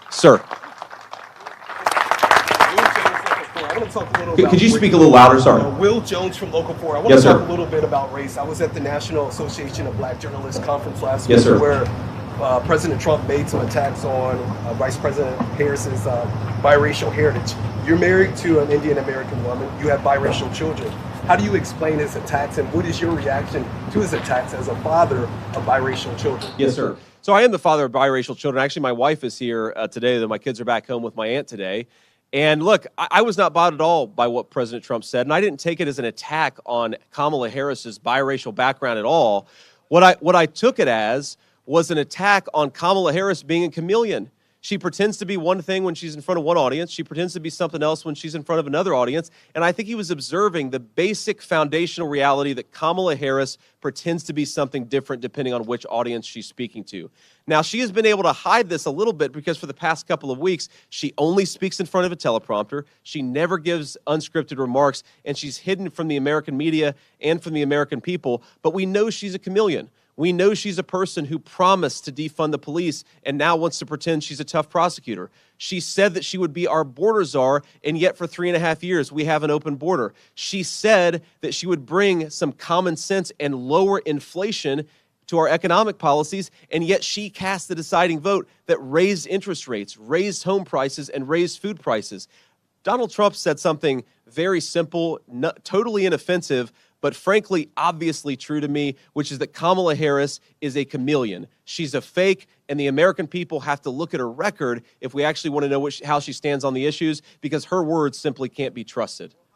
Sir. Could you speak a little louder? Sorry. Will Jones from Local 4. I want Yes, to talk sir. a little bit about race. I was at the National Association of Black Journalists conference last Yes, week sir. where President Trump made some attacks on Vice President Harris's biracial heritage. You're married to an Indian American woman. You have biracial children. How do you explain his attacks, and what is your reaction to his attacks as a father of biracial children? Yes, sir. So I am the father of biracial children. Actually, my wife is here today, though my kids are back home with my aunt today. And look, I was not bothered at all by what President Trump said, and I didn't take it as an attack on Kamala Harris's biracial background at all. What I took it as was an attack on Kamala Harris being a chameleon. She pretends to be one thing when she's in front of one audience. She pretends to be something else when she's in front of another audience. And I think he was observing the basic foundational reality that Kamala Harris pretends to be something different depending on which audience she's speaking to. Now, she has been able to hide this a little bit because for the past couple of weeks, she only speaks in front of a teleprompter. She never gives unscripted remarks, and she's hidden from the American media and from the American people. But we know she's a chameleon. We know she's a person who promised to defund the police and now wants to pretend she's a tough prosecutor. She said that she would be our border czar, and yet for 3.5 years, we have an open border. She said that she would bring some common sense and lower inflation to our economic policies, and yet she cast the deciding vote that raised interest rates, raised home prices, and raised food prices. Donald Trump said something very simple, totally inoffensive, but frankly, obviously true to me, which is that Kamala Harris is a chameleon. She's a fake, and the American people have to look at her record if we actually want to know how she stands on the issues, because her words simply can't be trusted.